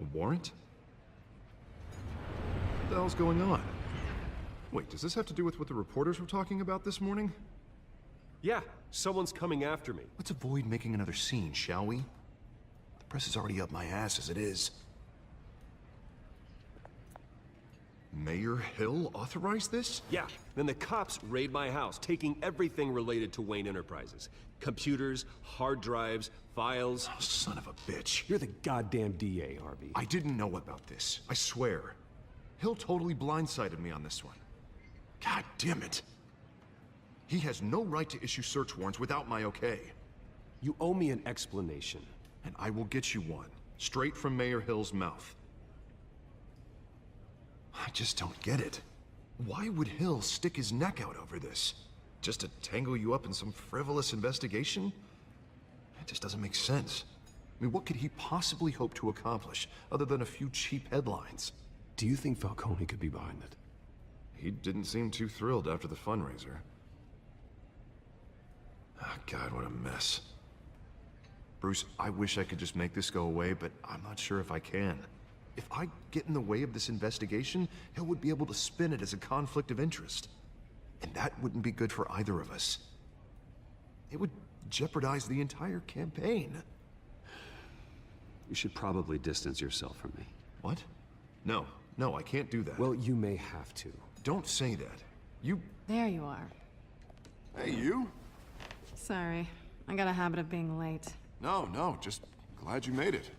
A warrant? What the hell's going on? Wait, does this have to do with what the reporters were talking about this morning? Yeah, someone's coming after me. Let's avoid making another scene, shall we? The press is already up my ass as it is. Mayor Hill authorized this? Yeah, then the cops raid my house, taking everything related to Wayne Enterprises. Computers, hard drives, files. Oh, son of a bitch. You're the goddamn DA, Harvey. I didn't know about this. I swear. Hill totally blindsided me on this one. God damn it. He has no right to issue search warrants without my okay. You owe me an explanation. And I will get you one, straight from Mayor Hill's mouth. I just don't get it. Why would Hill stick his neck out over this? Just to tangle you up in some frivolous investigation? It just doesn't make sense. I mean, what could he possibly hope to accomplish other than a few cheap headlines? Do you think Falcone could be behind it? He didn't seem too thrilled after the fundraiser. Oh, God, what a mess. Bruce, I wish I could just make this go away, but I'm not sure if I can. If I get in the way of this investigation, Hill would be able to spin it as a conflict of interest. And that wouldn't be good for either of us. It would jeopardize the entire campaign. You should probably distance yourself from me. What? No, I can't do that. Well, you may have to. Don't say that. You... There you are. Hey, you? Sorry, I got a habit of being late. No, just glad you made it.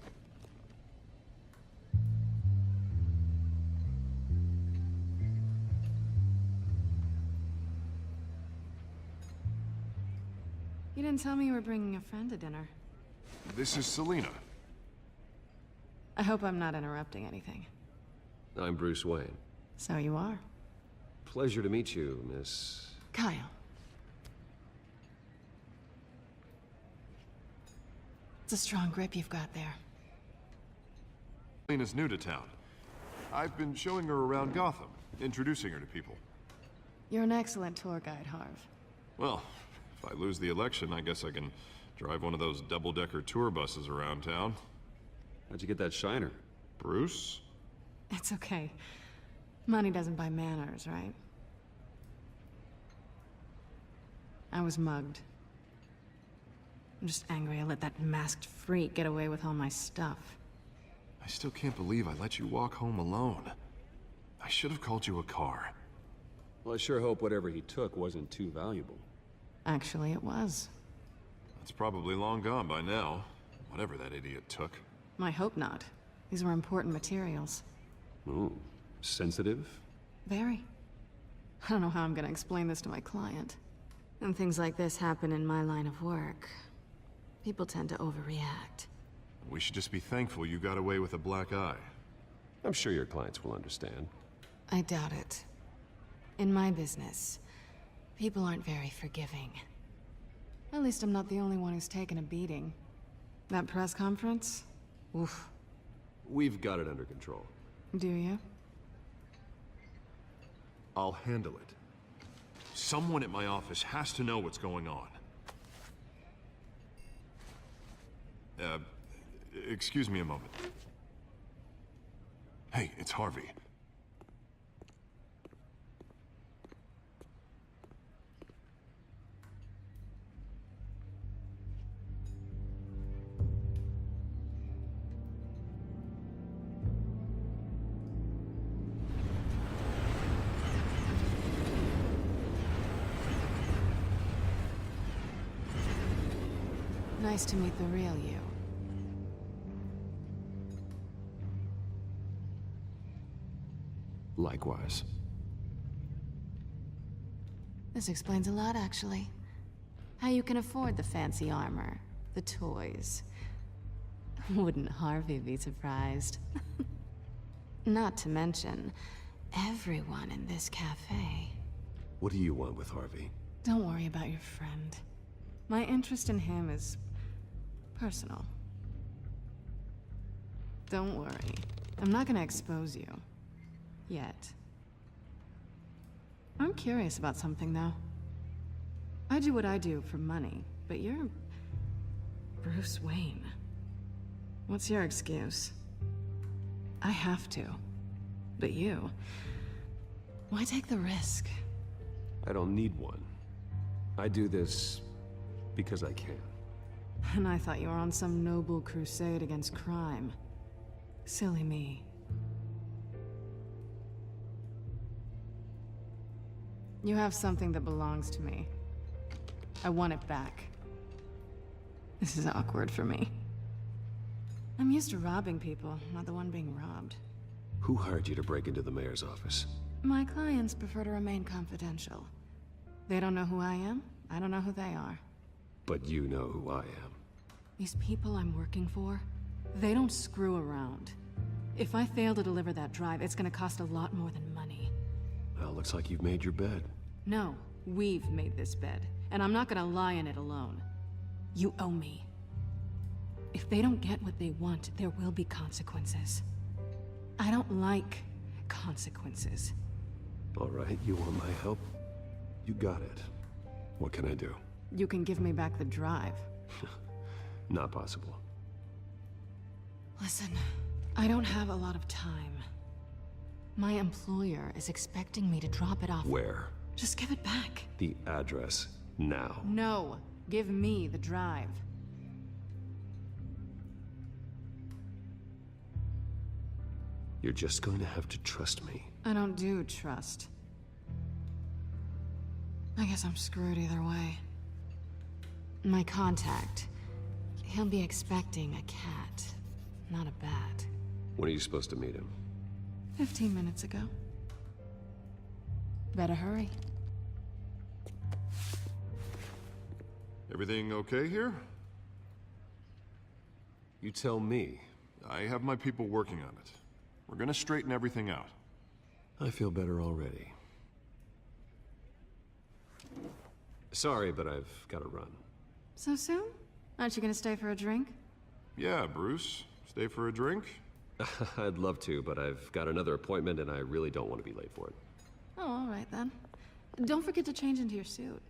You didn't tell me you were bringing a friend to dinner. This is Selena. I hope I'm not interrupting anything. I'm Bruce Wayne. So you are. Pleasure to meet you, Miss... Kyle. It's a strong grip you've got there. Selena's new to town. I've been showing her around Gotham, introducing her to people. You're an excellent tour guide, Harv. Well, if I lose the election, I guess I can drive one of those double-decker tour buses around town. How'd you get that shiner? Bruce? It's okay. Money doesn't buy manners, right? I was mugged. I'm just angry I let that masked freak get away with all my stuff. I still can't believe I let you walk home alone. I should have called you a car. Well, I sure hope whatever he took wasn't too valuable. Actually, it was. It's probably long gone by now, whatever that idiot took. I hope not. These were important materials. Ooh, sensitive? Very. I don't know how I'm gonna explain this to my client. And things like this happen in my line of work. People tend to overreact. We should just be thankful you got away with a black eye. I'm sure your clients will understand. I doubt it. In my business, people aren't very forgiving. At least I'm not the only one who's taken a beating. That press conference? Oof. We've got it under control. Do you? I'll handle it. Someone at my office has to know what's going on. Excuse me a moment. Hey, it's Harvey. Nice to meet the real you. Likewise. This explains a lot, actually. How you can afford the fancy armor, the toys. Wouldn't Harvey be surprised? Not to mention, everyone in this cafe. What do you want with Harvey? Don't worry about your friend. My interest in him is personal. Don't worry. I'm not gonna expose you. Yet. I'm curious about something, though. I do what I do for money, but you're... Bruce Wayne. What's your excuse? I have to. But you... why take the risk? I don't need one. I do this because I can. And I thought you were on some noble crusade against crime. Silly me. You have something that belongs to me. I want it back. This is awkward for me. I'm used to robbing people, not the one being robbed. Who hired you to break into the mayor's office? My clients prefer to remain confidential. They don't know who I am, I don't know who they are. But you know who I am. These people I'm working for, they don't screw around. If I fail to deliver that drive, it's gonna cost a lot more than money. Well, looks like you've made your bed. No, we've made this bed, and I'm not gonna lie in it alone. You owe me. If they don't get what they want, there will be consequences. I don't like consequences. All right, you want my help? You got it. What can I do? You can give me back the drive. Not possible. Listen, I don't have a lot of time. My employer is expecting me to drop it off. Where? Just give it back. The address, now. No, give me the drive. You're just going to have to trust me. I don't do trust. I guess I'm screwed either way. My contact, he'll be expecting a cat, not a bat. When are you supposed to meet him? 15 minutes ago. Better hurry. Everything okay here? You tell me. I have my people working on it. We're gonna straighten everything out. I feel better already. Sorry, but I've got to run. So soon? Aren't you gonna stay for a drink? Yeah, Bruce. Stay for a drink? I'd love to, but I've got another appointment and I really don't want to be late for it. Oh, all right then. Don't forget to change into your suit.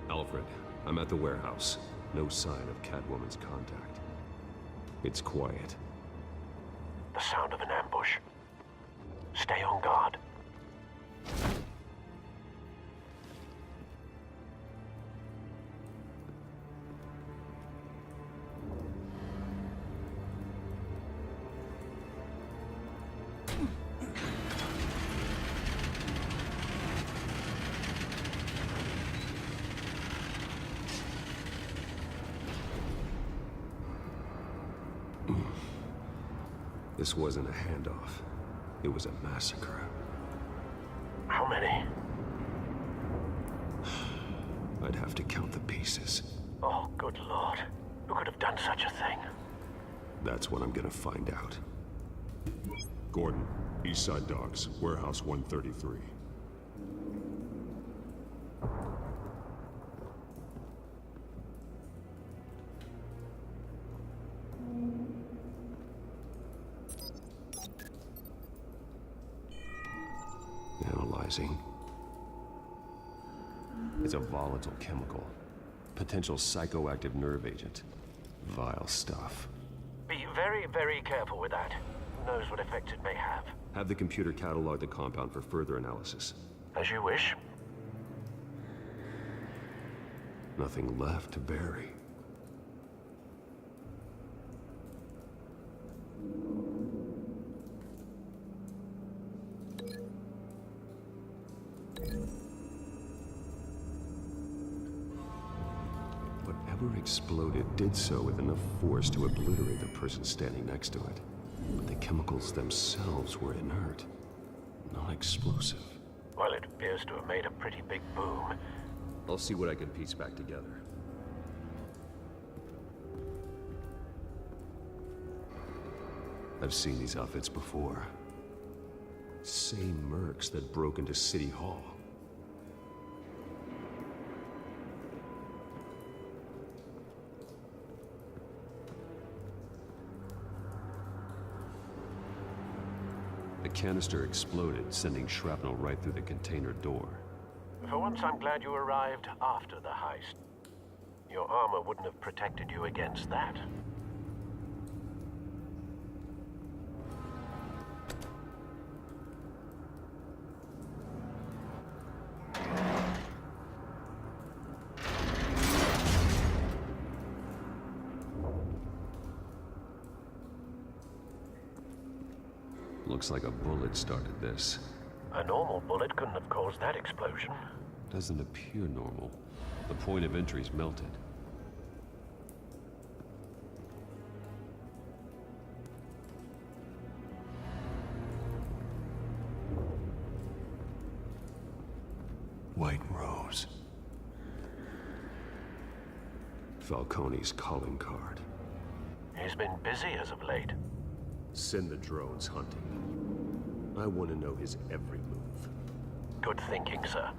Alfred, I'm at the warehouse. No sign of Catwoman's contact. It's quiet. The sound of an ambush. Stay on guard. This wasn't a handoff. It was a massacre. How many? I'd have to count the pieces. Oh, good lord. Who could have done such a thing? That's what I'm gonna find out. Gordon, East Side Docks, Warehouse 133. Analyzing. It's a volatile chemical. Potential psychoactive nerve agent. Vile stuff. Be very, very careful with that. Who knows what effect it may have? Have the computer catalog the compound for further analysis. As you wish. Nothing left to bury. Whatever exploded did so with enough force to obliterate the person standing next to it. But the chemicals themselves were inert, not explosive. Well, it appears to have made a pretty big boom. I'll see what I can piece back together. I've seen these outfits before. Same mercs that broke into City Hall. The canister exploded, sending shrapnel right through the container door. For once, I'm glad you arrived after the heist. Your armor wouldn't have protected you against that. Looks like a bullet started this. A normal bullet couldn't have caused that explosion. Doesn't appear normal. The point of entry's melted. White Rose. Falcone's calling card. He's been busy as of late. Send the drones hunting. I want to know his every move. Good thinking, sir.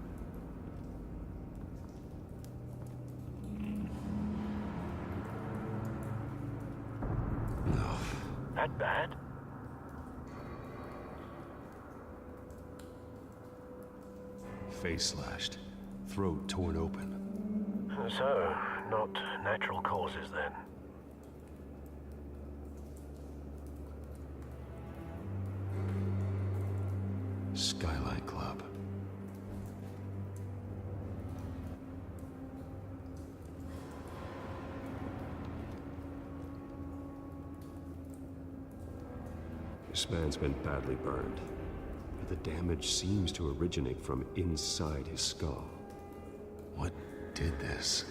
No. That bad? Face slashed. Throat torn open. So, not natural causes then. Skyline Club. This man's been badly burned, but the damage seems to originate from inside his skull. What did this?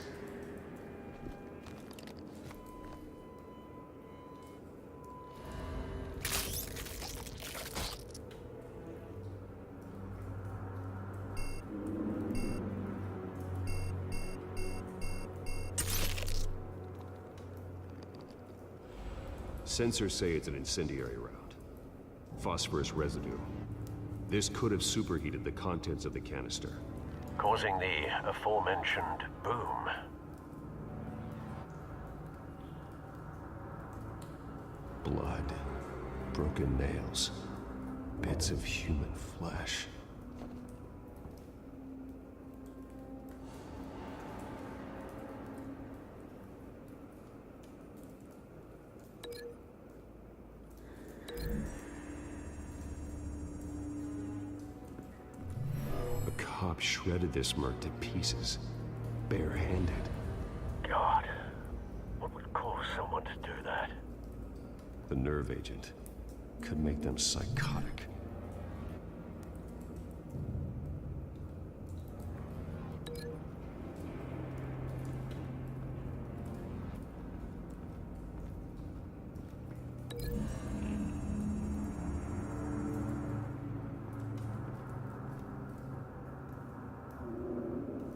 Sensors say it's an incendiary round. Phosphorus residue. This could have superheated the contents of the canister. Causing the aforementioned boom. Blood. Broken nails. Bits of human flesh. A cop shredded this merc to pieces, barehanded. God, what would cause someone to do that? The nerve agent could make them psychotic.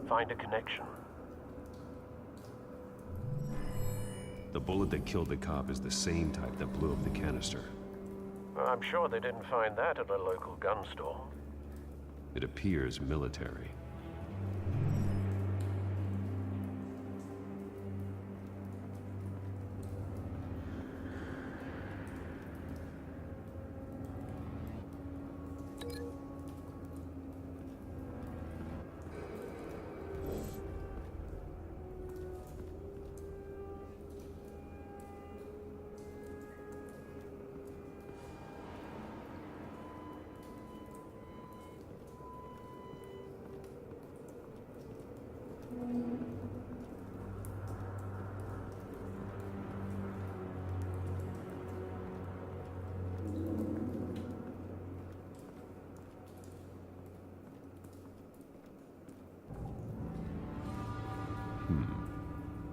Find a connection. The bullet that killed the cop is the same type that blew up the canister. I'm sure they didn't find that at a local gun store. It appears military.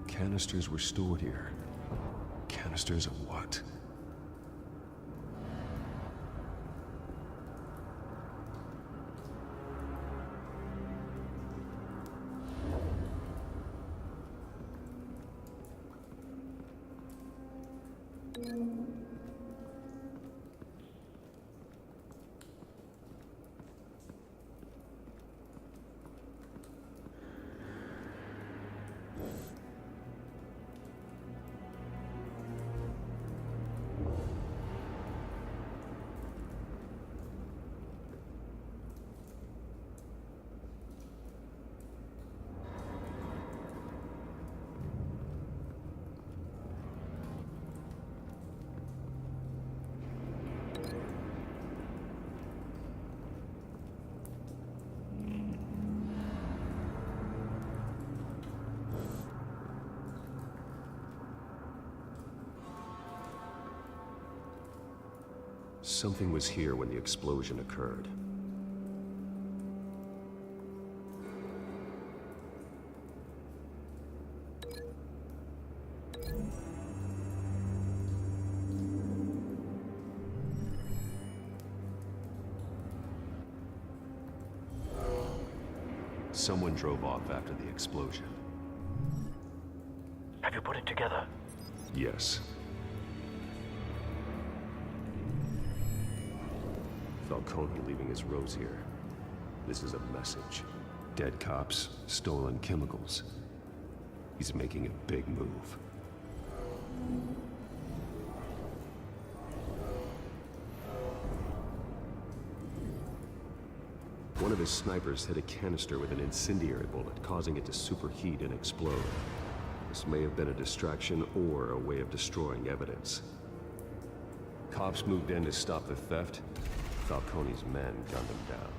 Canisters were stored here. Canisters of what? something was here when the explosion occurred. Someone drove off after the explosion. Have you put it together? Yes. Falcone leaving his rose here. This is a message. Dead cops, stolen chemicals. He's making a big move. One of his snipers hit a canister with an incendiary bullet, causing it to superheat and explode. This may have been a distraction or a way of destroying evidence. Cops moved in to stop the theft. Falcone's men gunned him down.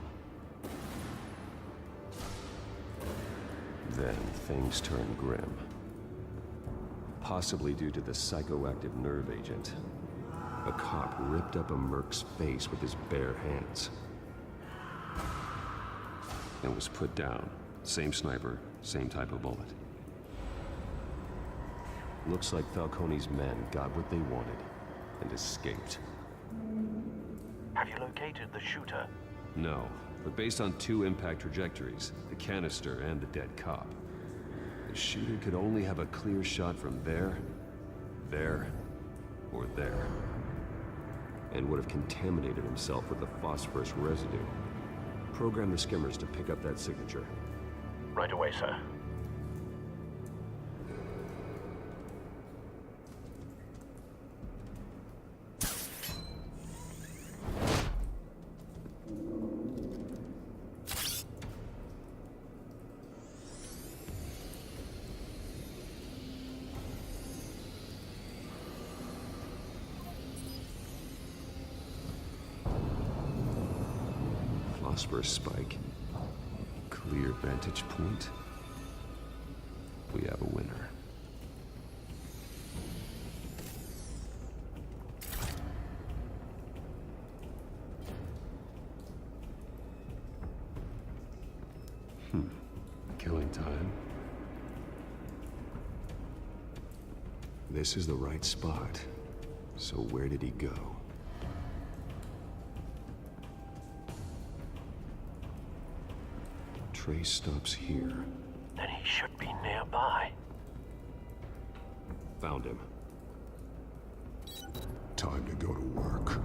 Then things turned grim. Possibly due to the psychoactive nerve agent. A cop ripped up a merc's face with his bare hands. And was put down. Same sniper, same type of bullet. Looks like Falcone's men got what they wanted and escaped. Have you located the shooter? No, but based on two impact trajectories, the canister and the dead cop, the shooter could only have a clear shot from there, or there, and would have contaminated himself with the phosphorus residue. Program the skimmers to pick up that signature. Right away, sir. Phosphorus spike. Clear vantage point. We have a winner. Killing time. This is the right spot. So where did he go? Trace stops here. Then he should be nearby. Found him. Time to go to work.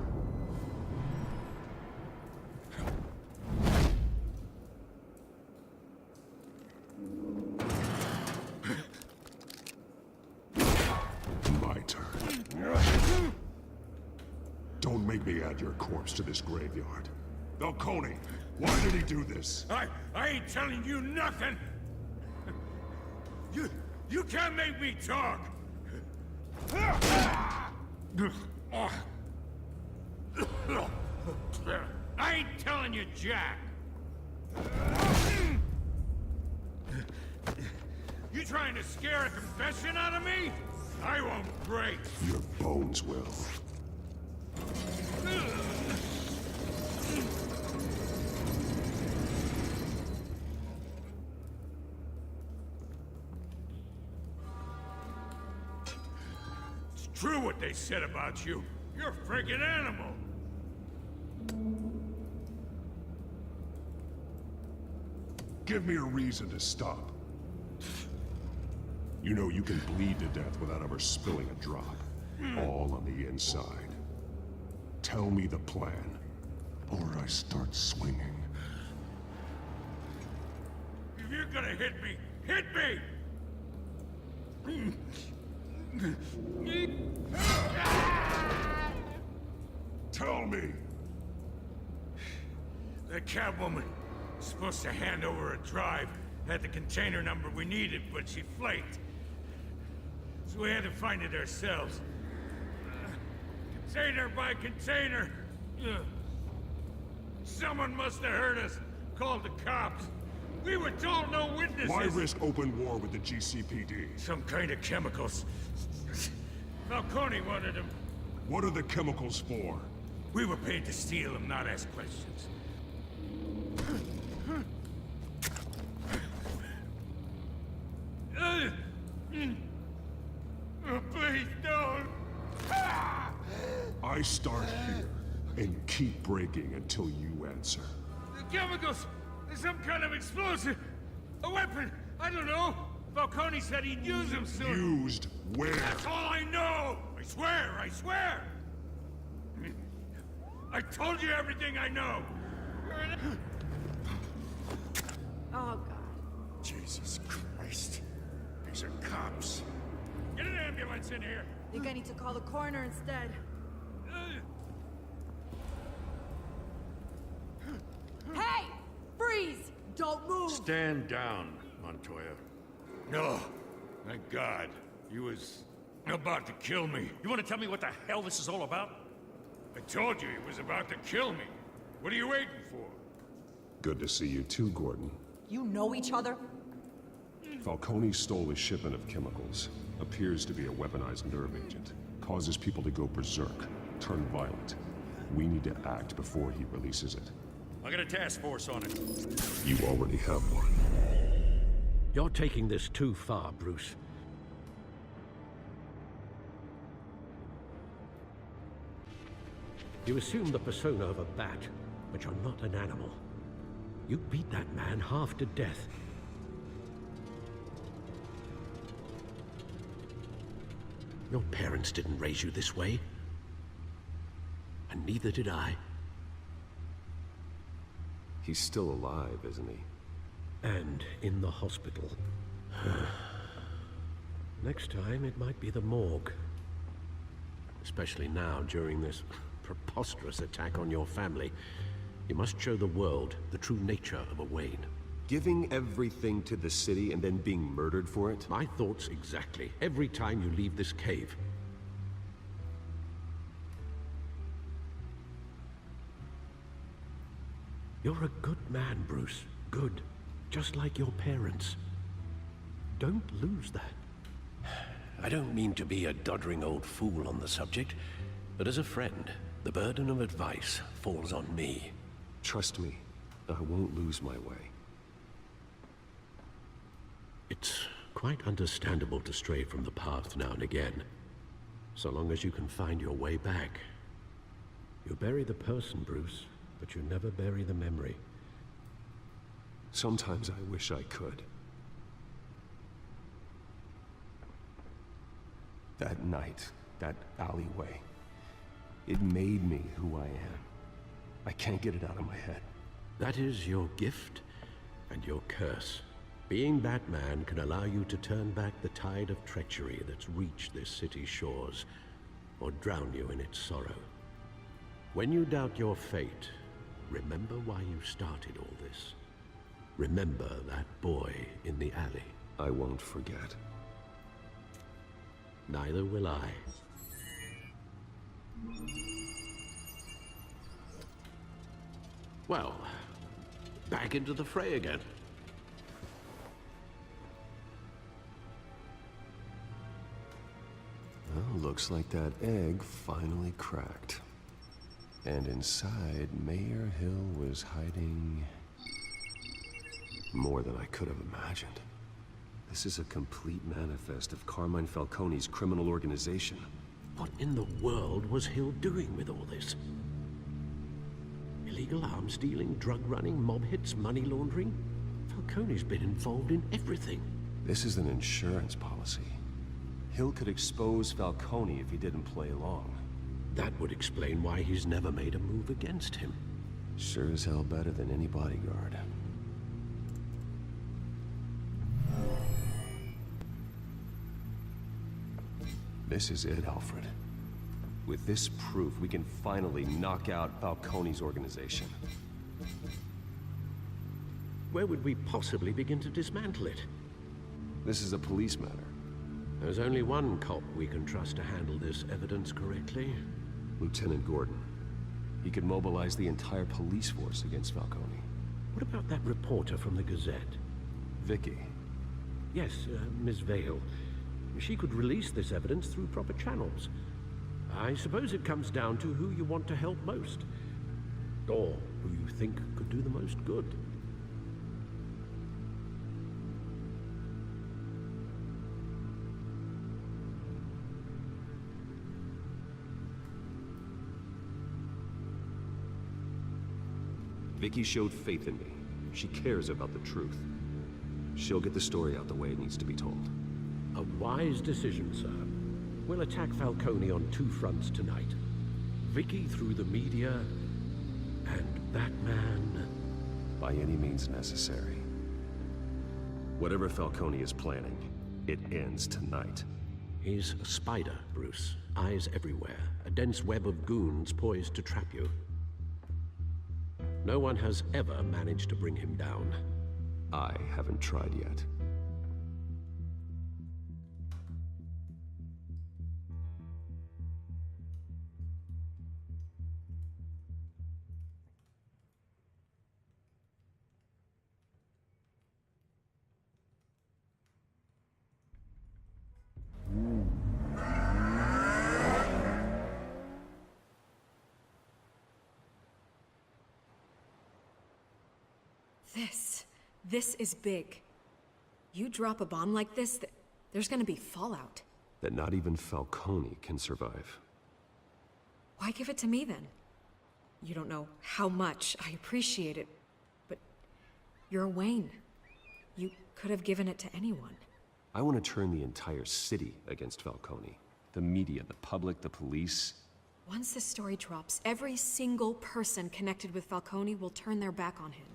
My turn. Don't make me add your corpse to this graveyard. Falcone, why did he do this? I ain't telling you nothing! You can't make me talk! I ain't telling you jack! You trying to scare a confession out of me? I won't break! Your bones will. It's true what they said about you. You're a friggin' animal. Give me a reason to stop. You know you can bleed to death without ever spilling a drop. All on the inside. Tell me the plan, or I start swinging. If you're gonna hit me, hit me! Tell me! The Catwoman was supposed to hand over a drive, had the container number we needed, but she flaked. So we had to find it ourselves. Container by container. Someone must have heard us, called the cops. We were told no witnesses. Why risk open war with the GCPD? Some kind of chemicals. Falcone wanted them. What are the chemicals for? We were paid to steal them, not ask questions. Oh, please don't! I start here and keep breaking until you answer. The chemicals! There's some kind of explosive! A weapon! I don't know! Falcone said he'd use them soon! Used where? That's all I know! I swear! I swear! I told you everything I know! Oh, God. Jesus Christ. These are cops. Get an ambulance in here! Think I need to call the coroner instead. Hey! Freeze! Don't move! Stand down, Montoya. No. Thank God. He was about to kill me. You want to tell me what the hell this is all about? I told you he was about to kill me. What are you waiting for? Good to see you too, Gordon. You know each other? Falcone stole a shipment of chemicals. Appears to be a weaponized nerve agent. Causes people to go berserk, turn violent. We need to act before he releases it. I got a task force on it. You already have one. You're taking this too far, Bruce. You assume the persona of a bat, but you're not an animal. You beat that man half to death. Your parents didn't raise you this way. And neither did I. He's still alive, isn't he? And in the hospital. Next time, it might be the morgue. Especially now, during this preposterous attack on your family. You must show the world the true nature of a Wayne. Giving everything to the city and then being murdered for it? My thoughts exactly. Every time you leave this cave. You're a good man, Bruce. Good. Just like your parents. Don't lose that. I don't mean to be a doddering old fool on the subject, but as a friend, the burden of advice falls on me. Trust me, I won't lose my way. It's quite understandable to stray from the path now and again, so long as you can find your way back. You bury the person, Bruce, but you never bury the memory. Sometimes I wish I could. That night, that alleyway, it made me who I am. I can't get it out of my head. That is your gift and your curse. Being Batman can allow you to turn back the tide of treachery that's reached this city's shores, or drown you in its sorrow. When you doubt your fate, remember why you started all this. Remember that boy in the alley. I won't forget. Neither will I. Well, back into the fray again. Well, looks like that egg finally cracked. And inside, Mayor Hill was hiding more than I could have imagined. This is a complete manifest of Carmine Falcone's criminal organization. What in the world was Hill doing with all this? Illegal arms dealing, drug running, mob hits, money laundering? Falcone's been involved in everything. This is an insurance policy. Hill could expose Falcone if he didn't play along. That would explain why he's never made a move against him. Sure as hell better than any bodyguard. This is it, Alfred. With this proof, we can finally knock out Falcone's organization. Where would we possibly begin to dismantle it? This is a police matter. There's only one cop we can trust to handle this evidence correctly. Lieutenant Gordon. He could mobilize the entire police force against Falcone. What about that reporter from the Gazette? Vicky. Yes, Miss Vale. She could release this evidence through proper channels. I suppose it comes down to who you want to help most. Or who you think could do the most good. Vicky showed faith in me. She cares about the truth. She'll get the story out the way it needs to be told. A wise decision, sir. We'll attack Falcone on two fronts tonight. Vicky through the media, and Batman... By any means necessary. Whatever Falcone is planning, it ends tonight. He's a spider, Bruce. Eyes everywhere. A dense web of goons poised to trap you. No one has ever managed to bring him down. I haven't tried yet. This is big. You drop a bomb like this, there's gonna be fallout. That not even Falcone can survive. Why give it to me then? You don't know how much I appreciate it, but you're Wayne. You could have given it to anyone. I want to turn the entire city against Falcone. The media, the public, the police. Once this story drops, every single person connected with Falcone will turn their back on him.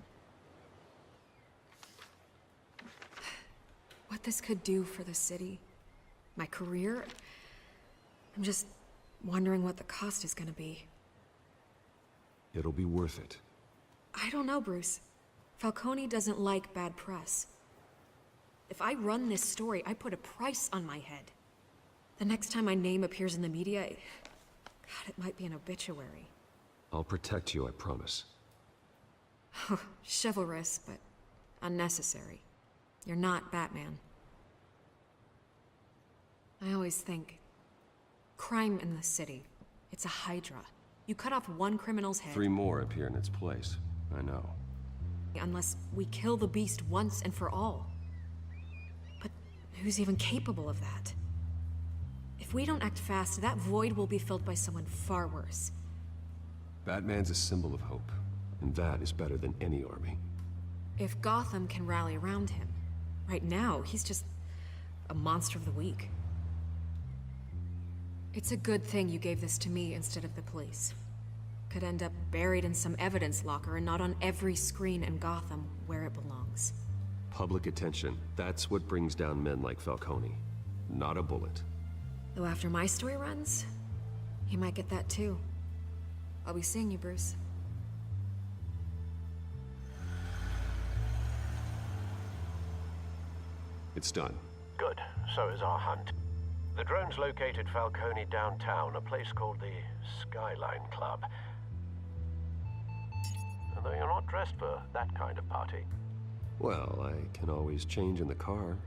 What this could do for the city, my career, I'm just wondering what the cost is gonna be. It'll be worth it. I don't know, Bruce. Falcone doesn't like bad press. If I run this story, I put a price on my head. The next time my name appears in the media, God, it might be an obituary. I'll protect you, I promise. Chivalrous, but unnecessary. You're not Batman. I always think, crime in the city, it's a hydra. You cut off one criminal's head... 3 more appear in its place. I know. Unless we kill the beast once and for all. But who's even capable of that? If we don't act fast, that void will be filled by someone far worse. Batman's a symbol of hope, and that is better than any army. If Gotham can rally around him, right now, he's just a monster of the week. It's a good thing you gave this to me instead of the police. Could end up buried in some evidence locker and not on every screen in Gotham where it belongs. Public attention, that's what brings down men like Falcone. Not a bullet. Though after my story runs, he might get that too. I'll be seeing you, Bruce. It's done. Good. So is our hunt. The drones located Falcone downtown, a place called the Skyline Club. And though you're not dressed for that kind of party. Well, I can always change in the car.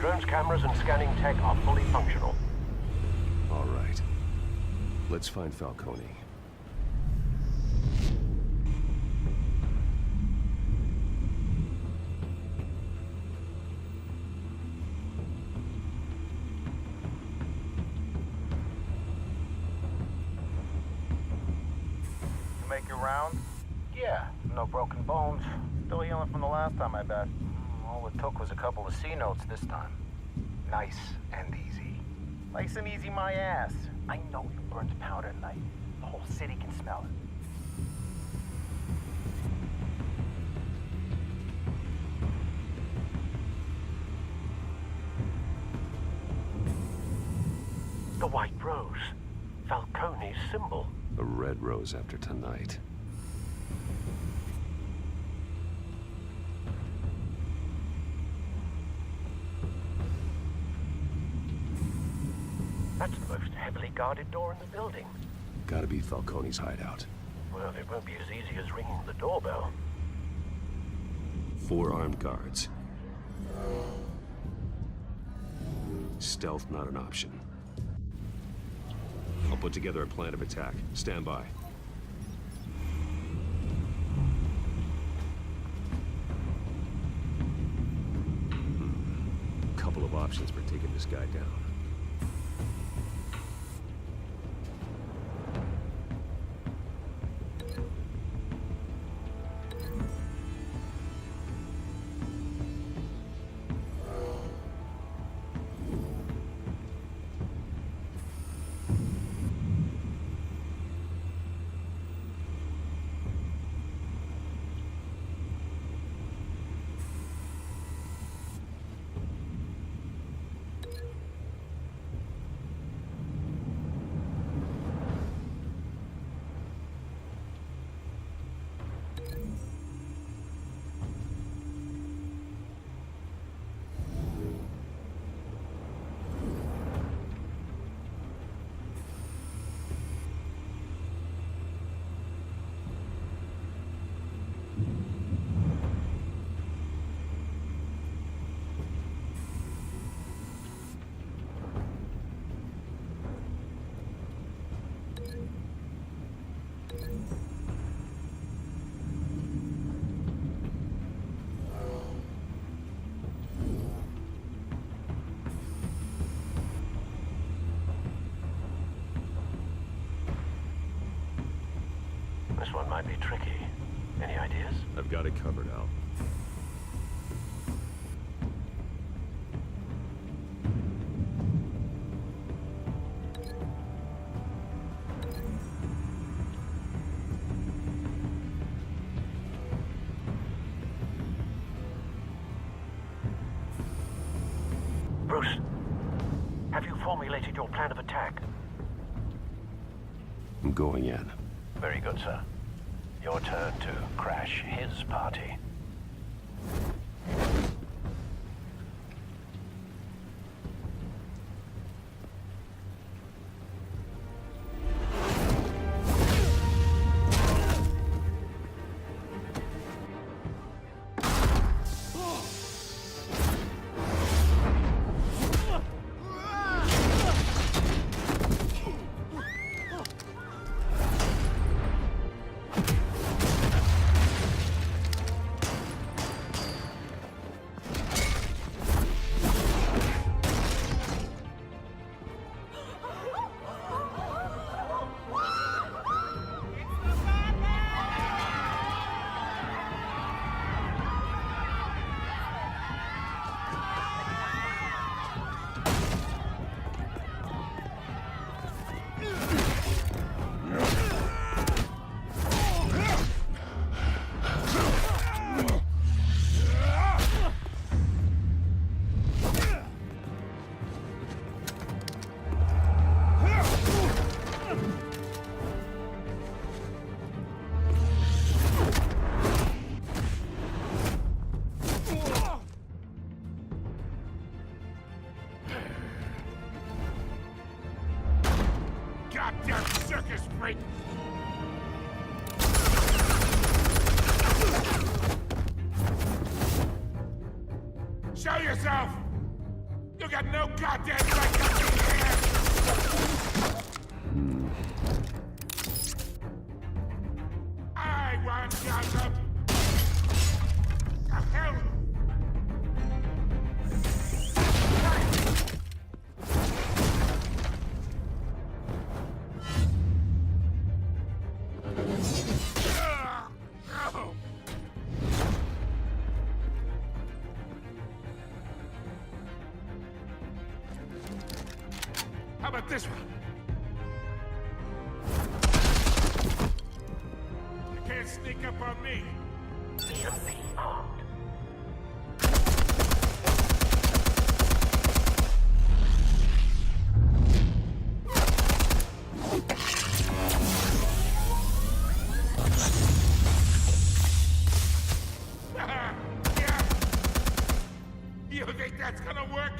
Drone's cameras and scanning tech are fully functional. All right. Let's find Falcone. You make your round? Yeah, no broken bones. Still healing from the last time, I bet. All it took was a couple of C notes this time. Nice and easy. Nice and easy my ass. I know you burned powder tonight. The whole city can smell it. The white rose. Falcone's symbol. A red rose after tonight. That's the most heavily guarded door in the building. Gotta be Falcone's hideout. Well, it won't be as easy as ringing the doorbell. 4 armed guards. Stealth not an option. I'll put together a plan of attack. Stand by. Couple of options for taking this guy down. This one might be tricky. Any ideas? I've got it covered, Al. Bruce, have you formulated your plan of attack? I'm going in. Very good, sir. Your turn to crash his party. Goddamn circus freak! Show yourself! You got no goddamn right to be here! I want gossip! The hell! about this one? You can't sneak up on me. EMP armed. You think that's gonna work?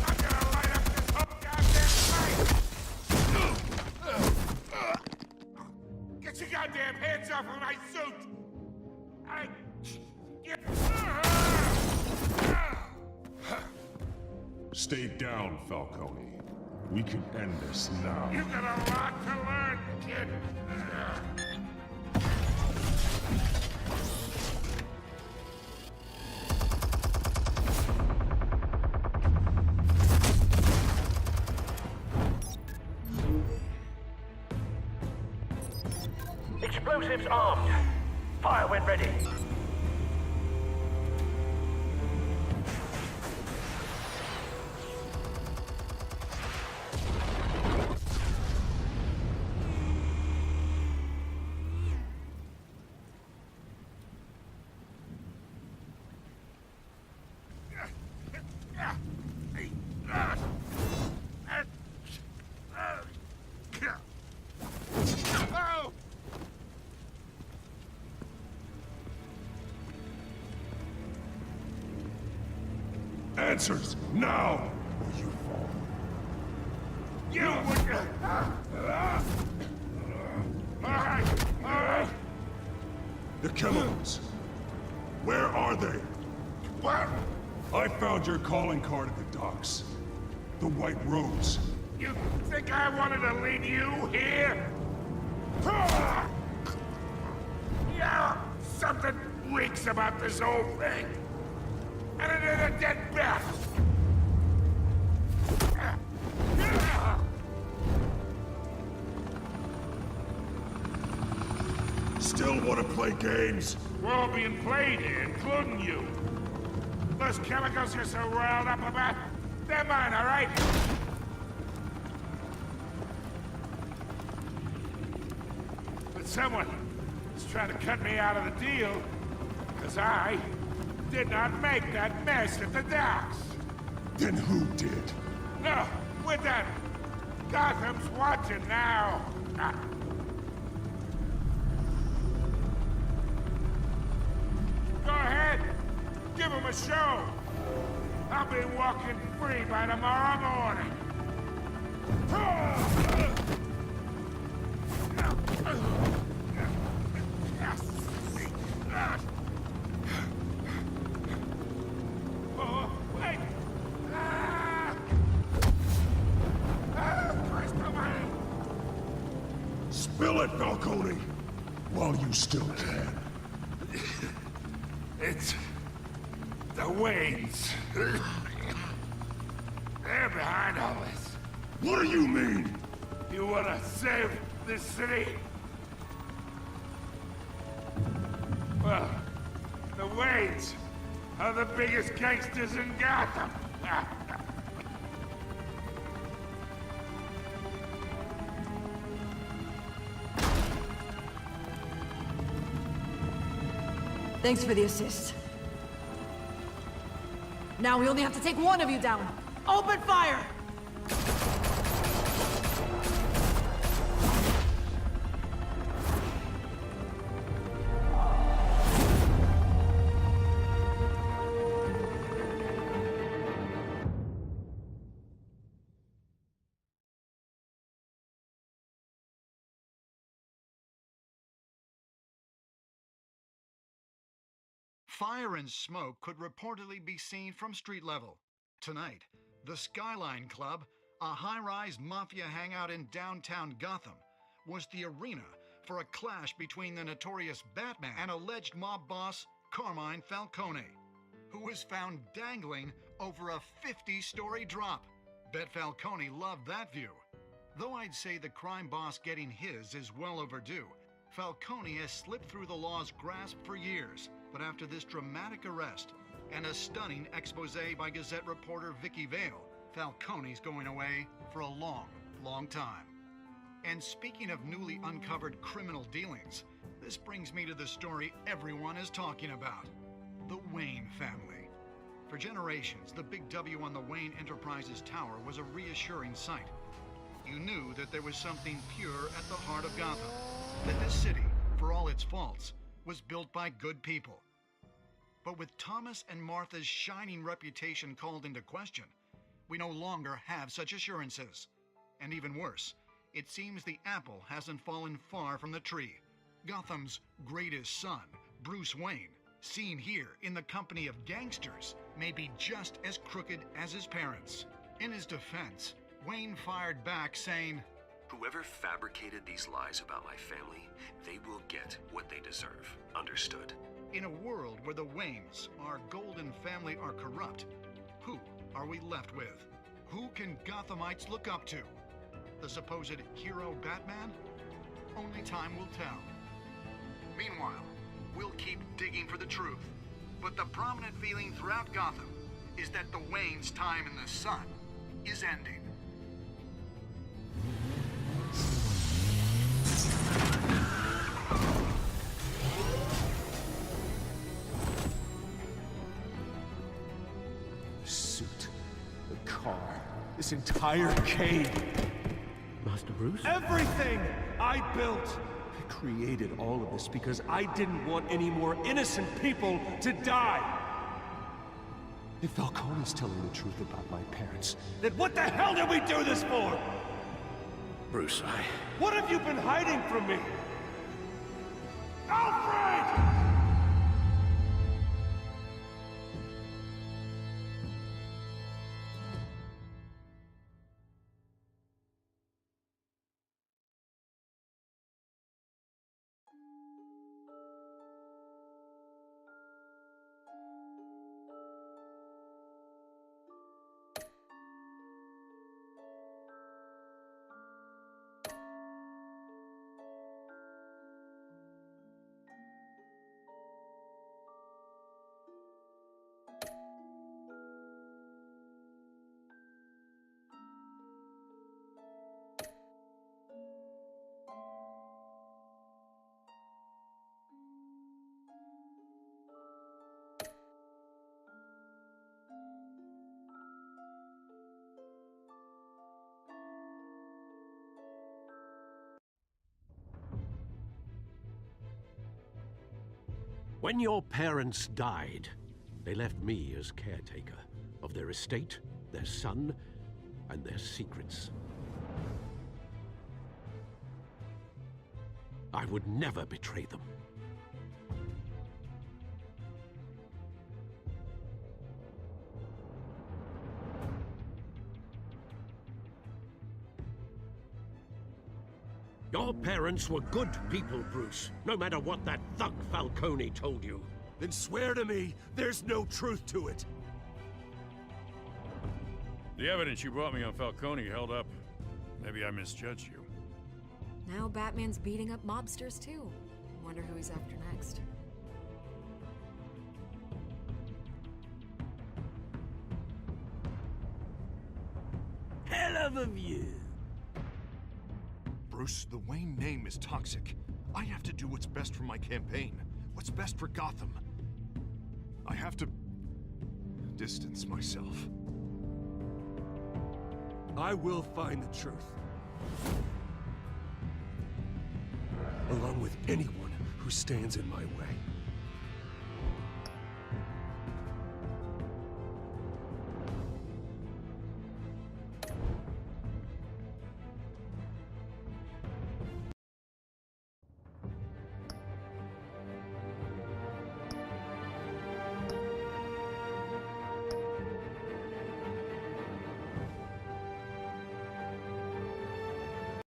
I'm gonna light up this whole goddamn place! Get your goddamn hands off of my suit! Stay down, Falcone. We can end this now. You got a lot to learn, kid! Explosives armed. Fire when ready. Answers, now! Or you fall. You would... Alright! The chemicals. Where are they? What? I found your calling card at the docks. The White Rose. You think I wanted to leave you here? Yeah, something reeks about this whole thing. And it is a dead bat. Still want to play games? We're all being played here, including you. Those chemicals you're so riled up about, they're mine, all right? But someone is trying to cut me out of the deal, because I did not make that mess at the docks. Then who did? No, we're done. Gotham's watching now. Go ahead. Give him a show. I'll be walking free by tomorrow morning. Oh, wait. Christ almighty. Spill it, Falcone! While you still can. It's the Waynes. They're behind all this. What do you mean? You wanna save this city? Well, the Waynes are the biggest gangsters in Gotham. Thanks for the assist. Now we only have to take one of you down. Open fire! Fire and smoke could reportedly be seen from street level. Tonight, the Skyline Club, a high-rise mafia hangout in downtown Gotham, was the arena for a clash between the notorious Batman and alleged mob boss Carmine Falcone, who was found dangling over a 50-story drop. Bet Falcone loved that view. Though I'd say the crime boss getting his is well overdue, Falcone has slipped through the law's grasp for years. But after this dramatic arrest and a stunning expose by Gazette reporter Vicky Vale, Falcone's going away for a long, long time. And speaking of newly uncovered criminal dealings, this brings me to the story everyone is talking about. The Wayne family. For generations, the big W on the Wayne Enterprises tower was a reassuring sight. You knew that there was something pure at the heart of Gotham. That this city, for all its faults, was built by good people. But with Thomas and Martha's shining reputation called into question, we no longer have such assurances. And even worse, it seems the apple hasn't fallen far from the tree. Gotham's greatest son, Bruce Wayne, seen here in the company of gangsters, may be just as crooked as his parents. In his defense, Wayne fired back saying, "Whoever fabricated these lies about my family, they will get what they deserve. Understood?" In a world where the Waynes, our golden family, are corrupt, who are we left with? Who can Gothamites look up to? The supposed hero Batman? Only time will tell. Meanwhile, we'll keep digging for the truth. But the prominent feeling throughout Gotham is that the Waynes' time in the sun is ending. Suit, the car, this entire cave. Master Bruce? Everything I built! I created all of this because I didn't want any more innocent people to die! If Falcone's telling the truth about my parents, then what the hell did we do this for? Bruce, What have you been hiding from me? Alfred! When your parents died, they left me as caretaker of their estate, their son, and their secrets. I would never betray them. Your parents were good people, Bruce, no matter what that thug Falcone told you. Then swear to me there's no truth to it. The evidence you brought me on Falcone held up. Maybe I misjudged you. Now Batman's beating up mobsters too. Wonder who he's after next. Hell of a view. Bruce, the Wayne name is toxic. I have to do what's best for my campaign. What's best for Gotham. I have to distance myself. I will find the truth. Along with anyone who stands in my way.